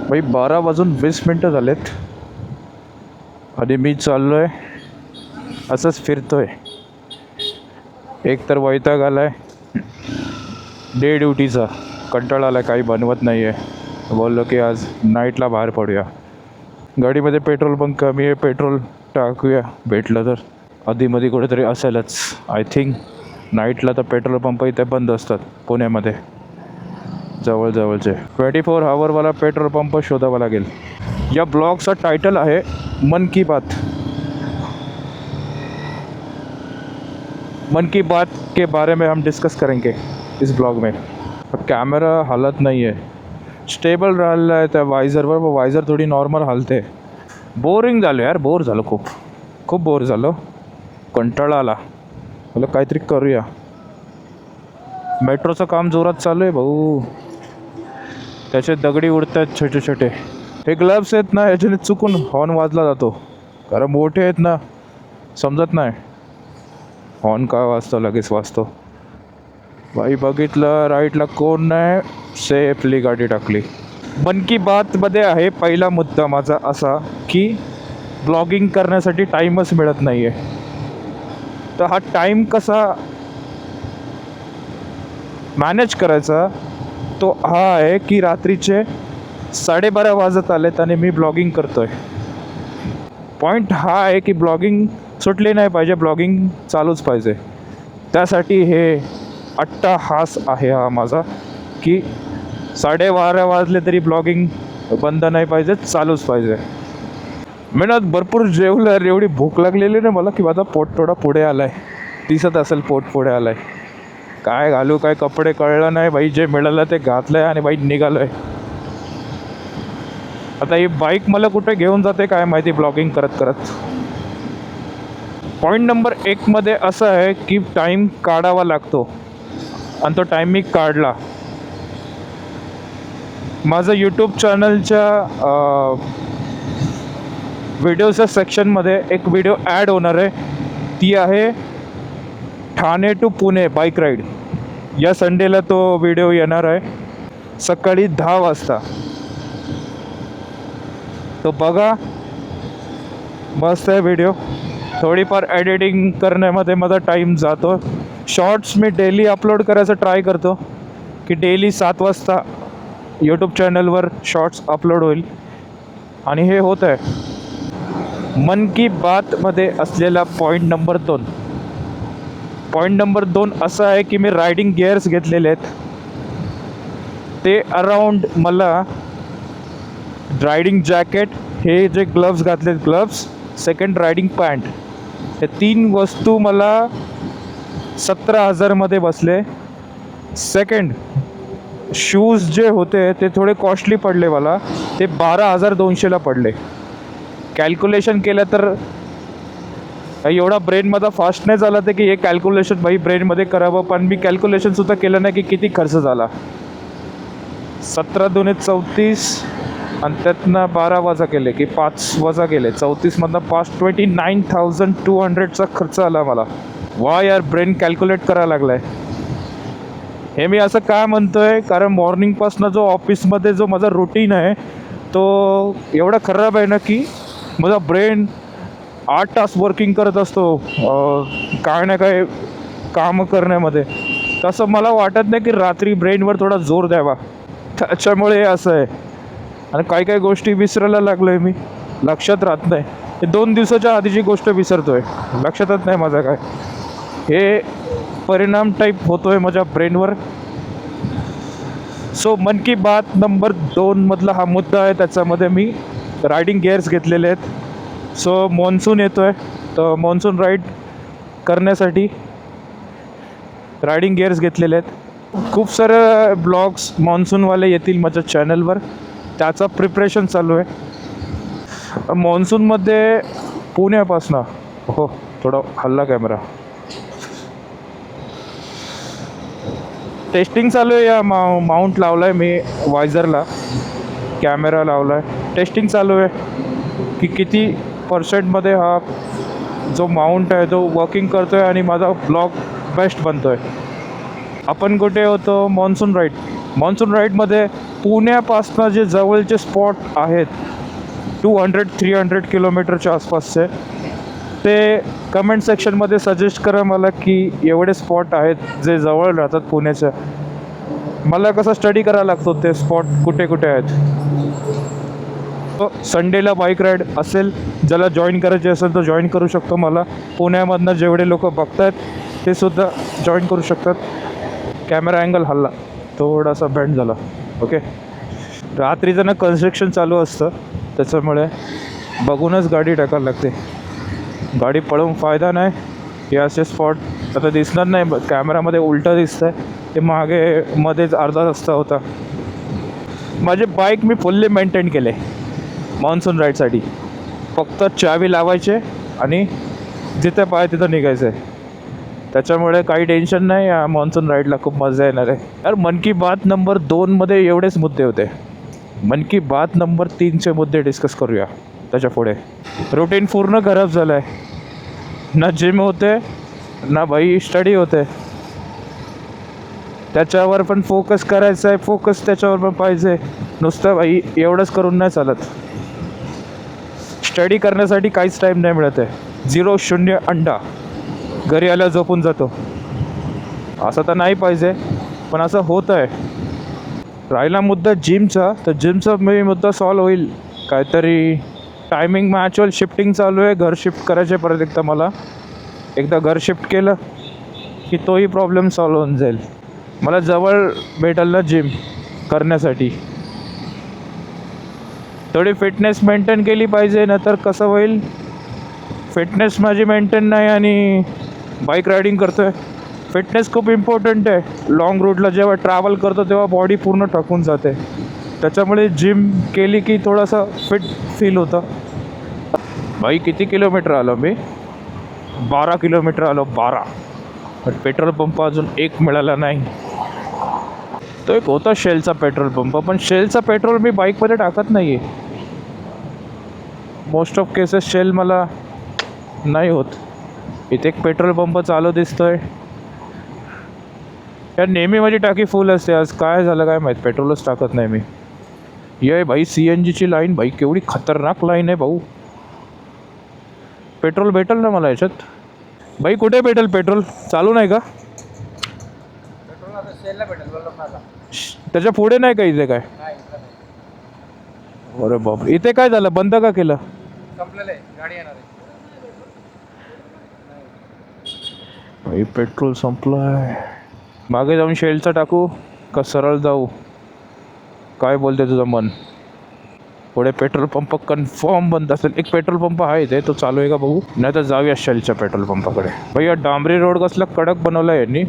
भाई 12:20 झालेत आणि मी चाललोय असंच फिरतोय. एक तर वैताग आलाय डे ड्युटीचा, कंटाळा आलाय, काही बनवत नाही आहे. बोललो की आज नाईटला बाहेर पडूया. गाडीमध्ये पेट्रोल पण कमी आहे, पेट्रोल टाकूया भेटलं तर. आधीमध्ये कुठेतरी असेलच. आय थिंक नाईटला तर पेट्रोल पंप इथे बंद असतात पुण्यामध्ये जवळजवळचे. 24 आवरवाला पेट्रोल पंप शोधावा लागेल. या ब्लॉगचा टायटल आहे मन की बात. मन की बात के बारे में हम डिस्कस करेंगे इस ब्लॉग में. कॅमेरा हालत नाही आहे, स्टेबल राहिलं आहे त्या वायझरवर, वायझर थोडी नॉर्मल हालते. बोरिंग झालं यार, बोर झालं, खूप बोर झालं, कंटाळा आला. मला काहीतरी करूया. मेट्रोचं काम जोरात चालू आहे भाऊ, त्याचे दगडी उडत आहेत छोटे छोटे. हे ग्लव्स आहेत ना, याच्याने चुकून हॉर्न वाजला जातो, कारण मोठे आहेत ना, समजत नाही हॉर्न का वाजतो, लगेच वाजतो. भाई बघितलं राईटला कोण नाही, सेफली गाडी टाकली. मन की बातमध्ये आहे पहिला मुद्दा माझा असा की ब्लॉगिंग करण्यासाठी टाईमच मिळत नाही आहे. तर हा टाईम कसा मॅनेज करायचा तो हा आहे की रात्रीचे 12:30 वाजत आलेत आणि मी ब्लॉगिंग करतोय. पॉईंट हा आहे की ब्लॉगिंग सुटली नाही पाहिजे, ब्लॉगिंग चालूच पाहिजे. त्यासाठी हे अट्टाहास आहे हा माझा की 12:30 वाजले तरी ब्लॉगिंग बंद नाही पाहिजे, चालूच पाहिजे. मी ना भरपूर जेवलं, एवढी भूक लागलेली ना मला की माझा पोट थोडा पुढे आला आहे. दिसत असेल पोट पुढे आलं आहे. काय घालू, काय कपडे कळलं नाही भाई, जे मिळालं ते घातलं आहे आणि बाई निघालो आहे. आता ही बाईक मला कुठे घेऊन जाते काय माहिती ब्लॉगिंग करत करत. पॉईंट नंबर 1मध्ये असं आहे की टाईम काढावा लागतो आणि तो टाईम मी काढला. माझं यूट्यूब चॅनलच्या व्हिडिओच्या सेक्शनमध्ये एक व्हिडिओ ॲड होणार आहे. ती आहे Thane to Pune bike ride. या संडेला तो व्हिडिओ येणार आहे सकाळी 10 वाजता. तो बघा, मस्त आहे व्हिडिओ. थोडीफार एडिटिंग करण्यामध्ये माझा टाईम जातो. शॉर्ट्स मी डेली अपलोड करायचं ट्राय करतो की डेली 7 वाजता यूट्यूब चॅनलवर शॉर्ट्स अपलोड होईल, आणि हे होत आहे. मन की बातमध्ये असलेला पॉईंट नंबर 2. पॉईंट नंबर 2 असा आहे की मी रायडिंग गिअर्स घेतलेले आहेत. ते अराऊंड मला रायडिंग जॅकेट, हे जे ग्लव्स घातलेत ग्लव्स, सेकंड रायडिंग पॅन्ट, हे 3 वस्तू मला 17,000मध्ये बसले. सेकंड शूज जे होते ते थोडे कॉस्टली पडले मला, ते 12,200ला पडले. कॅल्क्युलेशन केलं तर एवढा ब्रेनमध्ये फास्ट नाही झाला ते की हे कॅल्क्युलेशन भाई ब्रेनमध्ये करावं, पण मी कॅल्क्युलेशनसुद्धा केलं नाही की किती खर्च झाला. 17 दुने 34 आणि त्यातनं 12 वजा केले की 5 वजा केले, 34मधनं 5, 29,200चा खर्च आला मला. वा यार, ब्रेन कॅल्क्युलेट करायला लागला आहे. हे मी असं काय म्हणतो आहे, कारण मॉर्निंगपासून जो ऑफिसमध्ये जो माझा रुटीन आहे तो एवढा खराब आहे ना की माझा ब्रेन 8 तास वर्किंग करत असतो काय ना काय कामं करण्यामध्ये. तसं मला वाटत नाही की रात्री ब्रेनवर थोडा जोर द्यावा, त्याच्यामुळे असं आहे. आणि काही काही गोष्टी विसरायला लागलो आहे मी, लक्षात राहत नाही. हे 2 दिवसाच्या आधीची गोष्ट विसरतो आहे, लक्षातच नाही माझं काय. हे परिणाम टाईप होतो आहे माझ्या ब्रेनवर. सो मन की बात नंबर 2मधला हा मुद्दा आहे. त्याच्यामध्ये मी रायडिंग गिअर्स घेतलेले आहेत. सो मॉन्सून येतो आहे, तर मॉन्सून राईड करण्यासाठी रायडिंग गिअर्स घेतलेले आहेत. खूप सारे ब्लॉग्स मॉन्सूनवाले येतील माझ्या चॅनलवर, त्याचा प्रिपरेशन चालू आहे. मॉन्सूनमध्ये पुण्यापासनं, हो थोडा हल्ला कॅमेरा, टेस्टिंग चालू आहे. या माउंट लावला आहे मी वायझरला, कॅमेरा लावला आहे, टेस्टिंग चालू आहे की किती % हा जो माउंट आहे तो वर्किंग करतो आहे आणि माझा ब्लॉग बेस्ट बनतो आहे. आपण कुठे होतो, मॉन्सून राईड मॉन्सून राईडमध्ये पुण्यापासनं जे जवळचे स्पॉट आहेत 200-300 किलोमीटरच्या आसपासचे, ते कमेंट सेक्शनमध्ये सजेस्ट करा मला की एवढे स्पॉट आहेत जे जवळ राहतात पुण्याच्या. मला कसं स्टडी करायला लागतो ते स्पॉट कुठे कुठे आहेत. संडेला बाईक राईड असेल, ज्याला जॉईन करायचे असेल तर जॉईन करू शकतो. मला पुण्यामधनं जेवढे लोक बघतात ते सुद्धा जॉईन करू शकतात. कॅमेरा अँगल हल्ला, थोडासा बेंड झाला. ओके, रात्रीचं ना कन्स्ट्रक्शन चालू असतं, त्याच्यामुळे बघूनच गाडी टाकायला लागते. गाडी पळवून फायदा नाही. हे असे स्पॉट आता दिसणार नाही, कॅमेरामध्ये उलटं दिसतं आहे, ते मागे मध्येच अर्धा रस्ता होता. माझे बाईक मी फुल्ली मेंटेन केले मॉन्सून राईडसाठी. फक्त चावी लावायचे आणि जिथे पाहिजे तिथं निघायचं आहे. त्याच्यामुळे काही टेन्शन नाही. या मॉन्सून राईडला खूप मजा येणार आहे. यार, मन की बात नंबर 2मध्ये एवढेच मुद्दे होते. मन की बात नंबर 3चे मुद्दे डिस्कस करूया. त्याच्या पुढे रुटीन पूर्ण खराब झालं आहे. ना जिम होते ना भाई स्टडी होते. त्याच्यावर पण फोकस करायचा आहे, फोकस त्याच्यावर पण पाहिजे. नुसतं भाई एवढंच करून नाही चालत. स्टडी करण्यासाठी काहीच टाईम नाही मिळत आहे. 0-0 अंडा. घरी आल्यावर झोपून जातो. असं तर नाही पाहिजे, पण असं होतं आहे. राहिला मुद्दा जिमचा, तर जिमचा मी मुद्दा सॉल्व होईल. काहीतरी टायमिंग मॅचुअल शिफ्टिंग चालू आहे. घर शिफ्ट करायचे परत एकदा मला. एकदा घर शिफ्ट केलं की तोही प्रॉब्लेम सॉल्व होऊन जाईल. मला जवळ भेटेल ना जिम करण्यासाठी. थोडी फिटनेस मेंटेन केली पाहिजे, नंतर कसं होईल. फिटनेस माझी मेंटेन नाही आणि बाईक रायडिंग करतो आहे. फिटनेस खूप इम्पॉर्टंट आहे. लाँग रूटला जेव्हा ट्रॅव्हल करतो तेव्हा बॉडी पूर्ण थकून जाते. त्याच्यामुळे जिम केली की थोडंसं फिट फील होतं. भाई किती किलोमीटर आलो मी? 12 किलोमीटर आलो. 12. पण पेट्रोल पंप अजून एक मिळाला नाही. तो एक होता शेलचा पेट्रोल पंप, पण शेलचा पेट्रोल मी बाईकमध्ये टाकत नाही आहे. मोस्ट ऑफ केसेस शेल मला नाही होत. इथे एक पेट्रोल पंप चालू दिसतोय. यार, नेहमी माझी टाकी फुल असते. आज काय झालं काय माहीत, पेट्रोलच टाकत नाही मी. ये भाई CNGची लाईन, भाई केवढी खतरनाक लाईन आहे भाऊ. पेट्रोल भेटेल ना मला याच्यात? भाई कुठे भेटेल पेट्रोल? चालू नाही का? त्याच्या पुढे नाही का इथे काय? अरे बाप, इथे काय झालं? बंद का केलं? भाई पेट्रोल संपलाय. मागे जाऊन शेलचा टाकू का सरळ जाऊ? काय बोलते तुझं मन? पुढे पेट्रोल पंप कन्फर्म बंद असेल. एक पेट्रोल पंप आहे इथे, तो चालू आहे का बघू. नाही तर जाऊया शेलच्या पेट्रोल पंपाकडे. भैया डांबरी रोड कसला कडक बनवला आहे यांनी.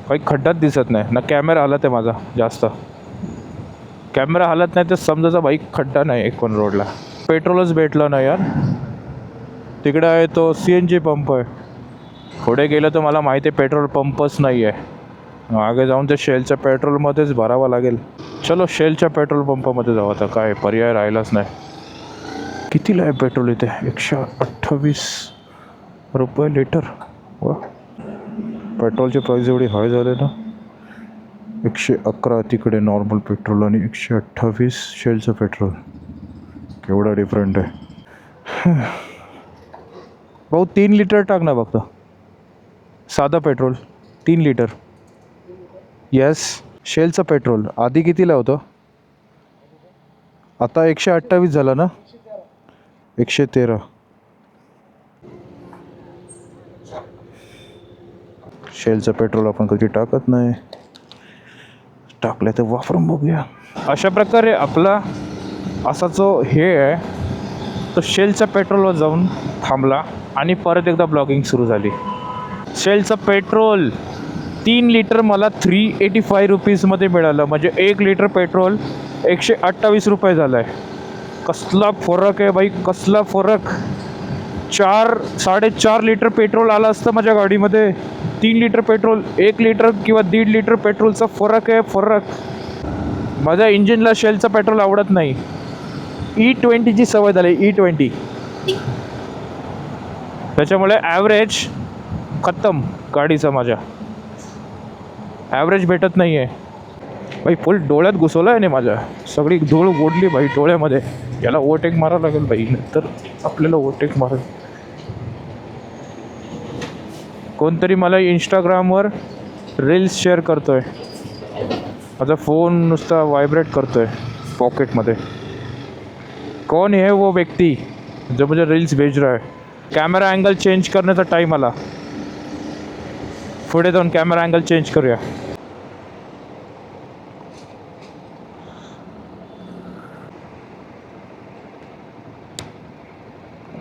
काही खड्डाच दिसत नाही ना. कॅमेरा हालत आहे माझा जास्त. कॅमेरा हालत नाही तर समजायचा बाईक खड्डा नाही एक पण रोडला. पेट्रोलच भेटलं नाही यार. तिकडे आहे तो CNG पंप आहे. पुढे गेलं तर मला माहिती आहे पेट्रोल पंपच नाही आहे. मागे जाऊन ते शेलच्या पेट्रोलमध्येच भरावं लागेल. चलो शेलच्या पेट्रोल पंपामध्ये जाऊ आता. काय पर्याय राहिलाच नाही. कितीला आहे पेट्रोल इथे? 128 रुपये लिटर. वा, पेट्रोलचे प्राईस एवढी हाय झाले ना. 111 तिकडे नॉर्मल पेट्रोल आणि 128 शेलचं पेट्रोल. केवढा डिफरंट आहे भाऊ. 3 लिटर टाक ना फक्त. साधं पेट्रोल 3 लिटर. येस, शेलचं पेट्रोल आधी कितीला होतं? आता 128 झालं ना. 113. शेलचं पेट्रोल आपण कधी टाकत नाही. टाकलं तर वापरून बघूया. अशा प्रकारे आपला असा जो हे आहे तो शेलच्या पेट्रोलवर जाऊन थांबला आणि परत एकदा ब्लॉगिंग सुरू झाली. शेलचं पेट्रोल 3 लिटर मला 385 रुपीजमध्ये मिळालं. म्हणजे 1 लिटर पेट्रोल 128 रुपये झालं आहे. कसला फरक आहे बाई, कसला फरक. 4-4.5 लिटर पेट्रोल आलं असतं माझ्या गाडीमध्ये. 3 लिटर पेट्रोल, 1 लिटर किंवा 1.5 लिटर पेट्रोलचा फरक आहे. फरक. माझ्या इंजिनला शेलचं पेट्रोल आवडत नाही. E20ची सवय झाली. E20 त्याच्यामुळे ॲव्हरेज खतम गाडीचा माझ्या. ॲव्हरेज भेटत नाही आहे भाई. फुल डोळ्यात घुसवलं आहे नाही माझ्या, सगळी धूळ ओढली भाई डोळ्यामध्ये. याला ओव्हरटेक मारावं लागेल भाई, नंतर आपल्याला ओव्हरटेक मारेल. कोणतरी मला इंस्टाग्रामवर रील्स शेअर करतोय. माझा फोन नुसता व्हायब्रेट करतोय पॉकेटमध्ये. कौन है वो व्यक्ति जो मुझे रील्स भेज रहा है? कॅमेरा अँगल चेंज करण्याचा टाईम आला. पुढे जाऊन कॅमेरा अँगल चेंज करूया.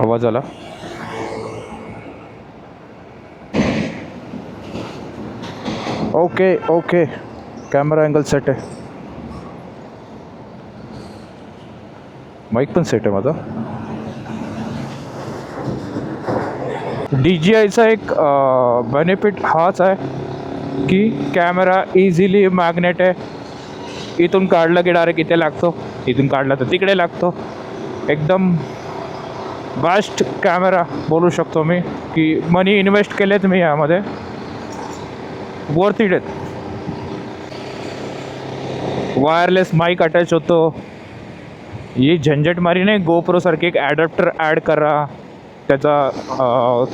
आवाज आला. Okay okay, camera angle set आहे. माईक पण सेट आहे माझा. DJIचा एक बेनिफिट हाच आहे की कॅमेरा इझिली मॅग्नेट आहे. इथून काढलं की डायरेक्ट इथे लागतो, इथून काढला तर तिकडे लागतो. एकदम बेस्ट कॅमेरा बोलू शकतो मी की मनी इन्व्हेस्ट केलेत मी यामध्ये, वर्थ इट आहेत. वायरलेस माईक अटॅच होतो. ही झंझट मारी नाही. गोप्रोसारखी एक ॲडॅप्टर ॲड करा, त्याचा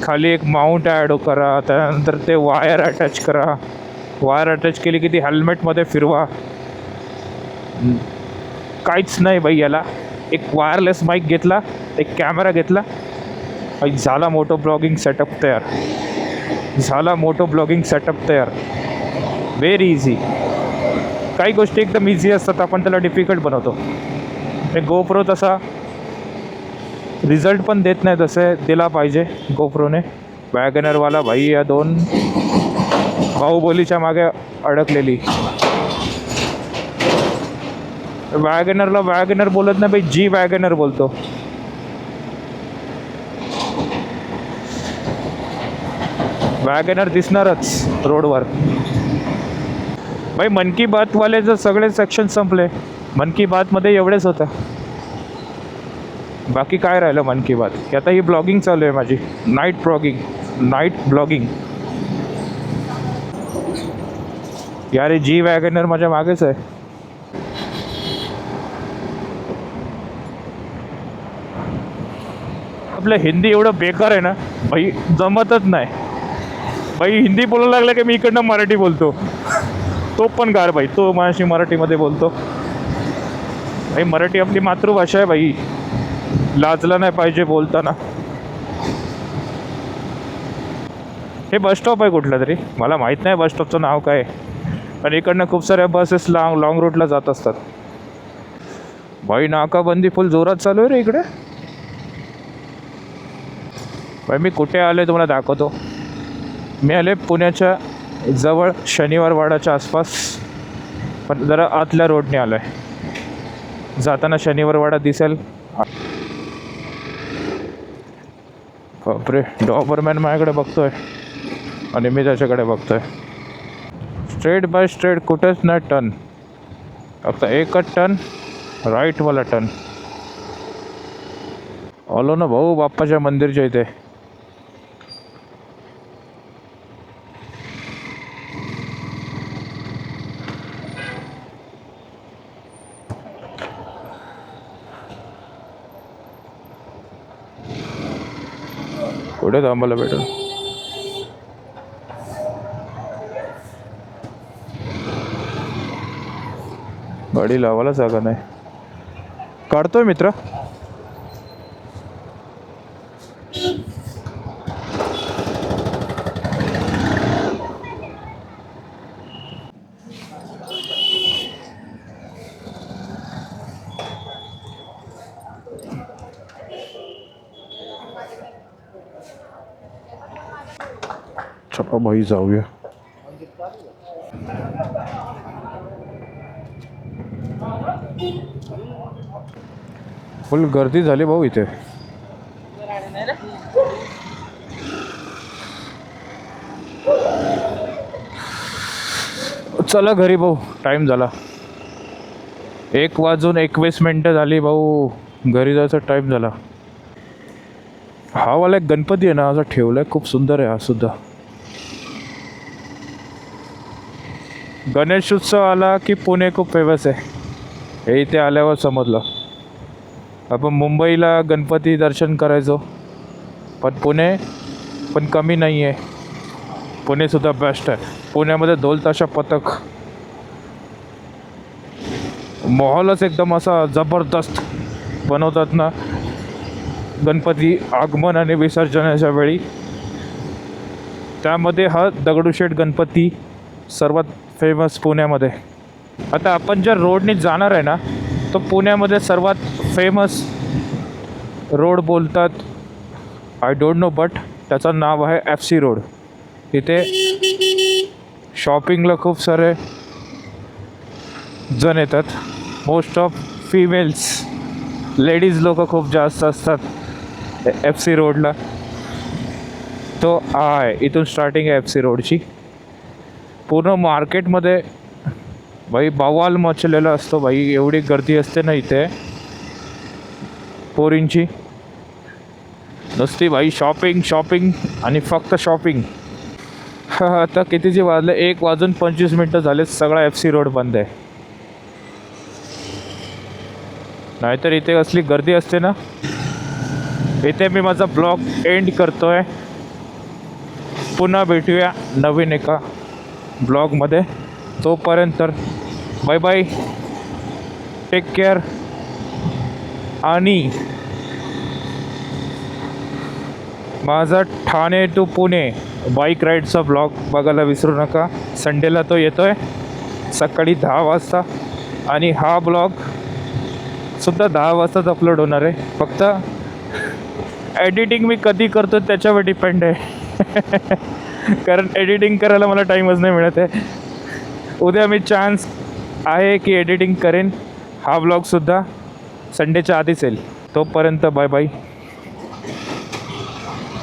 खाली एक माउंट ॲड करा, त्यानंतर ते वायर अटॅच करा. वायर अटॅच केली की ती हेल्मेटमध्ये फिरवा. काहीच नाही बाई याला. एक वायरलेस माईक घेतला, एक कॅमेरा घेतला, झाला मोठं ब्लॉगिंग सेटअप तयार. झाला मोठं ब्लॉगिंग सेटअप तयार. Very easy. काही गोष्टी एकदम इझी असतात, आपण त्याला डिफिकल्ट बनवतो. गोप्रो तसा रिझल्ट पण देत नाही, तसे दिला पाहिजे गोप्रोने. वॅगनरवाला भाई या दोन बाहुबलीच्या मागे अडकलेली. वॅगनरला वॅगनर बोलत नाही भाई, जी वॅगनर बोलतो. वॅगनर दिसणारच रोडवर भाई. मन की बातवाले जर सगळे सेक्शन संपले, मन की बातमध्ये एवढेच होतं, बाकी काय राहिलं मन की बात. आता ही ब्लॉगिंग चालू आहे माझी, नाईट ब्लॉगिंग. यार जी वॅगनर माझ्या मागेच आहे. आपलं हिंदी एवढं बेकार आहे ना भाई, जमतच नाही भाई. हिंदी बोलायला लागलं की मी इकडनं मराठी बोलतो, तो पण गार भाई, तो माझ्याशी मराठीमध्ये बोलतो भाई. मराठी आपली मातृभाषा आहे भाई, लाजलं नाही पाहिजे बोलताना. हे बसस्टॉप आहे कुठलं तरी, मला माहीत नाही बसस्टॉपचं नाव काय आहे, पण इकडनं खूप साऱ्या बसेस लॉंग रूटला जात असतात भाई. नाकाबंदी फुल जोरात चालू आहे रे इकडे भाई. मी कुठे आले तुम्हाला दाखवतो. मी आले पुण्याच्या जवळ शनिवारवाडाच्या आसपास, पण जरा आतल्या रोडने आलो आहे. जाताना शनिवारवाडा दिसेल. बापरे, डॉबरमॅन माझ्याकडे बघतोय आणि मी त्याच्याकडे बघतोय. स्ट्रेट बाय स्ट्रेट कुठेच नाही टर्न, फक्त एकच टर्न, राईटवाला टर्न. आलो ना भाऊ बाप्पाच्या मंदिरच्या इथे. कुठे थांबायला भेटेल? गाडी लावायला जागा नाही. काढतोय मित्र. चला भाई जाऊया. फुल गर्दी झाली भाऊ इथे. चला घरी भाऊ, टाइम झाला. 1:21 झाली भाऊ, घरी जायचा टाइम झाला. हा वाला एक गणपती आहे ना, असा ठेवलाय, खूप सुंदर आहे हा सुद्धा. गणेश उत्सव आला की पुणे खूप फेमस आहे, हे इथे आल्यावर समजलं. आपण मुंबईला गणपती दर्शन करायचो, पण पुणे पण कमी नाही आहे. पुणेसुद्धा बेस्ट आहे. पुण्यामध्ये ढोल ताशा पथक, माहोलच एकदम असा जबरदस्त बनवतात ना गणपती आगमन आणि विसर्जनाच्या वेळी. त्यामध्ये हा दगडूशेठ गणपती सर्वात फेमस पुण्यामध्ये. आता आपण ज्या रोडने जाणार आहे ना, तो पुण्यामध्ये सर्वात फेमस रोड बोलतात, आय डोंट नो, बट त्याचं नाव आहे FC रोड. तिथे शॉपिंगला खूप सारे जण येतात. मोस्ट ऑफ फिमेल्स, लेडीज लोक खूप जास्त असतात FC रोडला. तो आहे, इथून स्टार्टिंग आहे FC रोडची. पूर्ण मार्केटमध्ये भाई बवाल मचलेला असतो भाई, एवढी गर्दी असते ना इथे पोरींची. नुसती भाई शॉपिंग शॉपिंग आणि फक्त शॉपिंग. आता कितीचे वाजले, 1:25 झाले, सगळा FC रोड बंद आहे. नाहीतर इथे असली गर्दी असते ना. इथे मी माझा ब्लॉग एंड करतोय. पुन्हा भेटूया नवीन एका ब्लॉगमध्ये. तोपर्यंत बाय बाय, टेक केअर. आणि माझा ठाणे टू पुणे बाईक राईडचा ब्लॉग बघायला विसरू नका. संडेला तो येतोय सकाळी 10 वाजता, आणि हा ब्लॉग सुद्धा 10 वाजताच अपलोड होणार आहे. फक्त एडिटिंग मी कधी करतो त्याच्यावर डिपेंड आहे. कारण एडिटिंग करायला मला टाईमच नाही मिळत आहे. उद्या मी चान्स आहे की एडिटिंग करेन. हा ब्लॉगसुद्धा संडेच्या आधीच येईल. तोपर्यंत बाय बाय.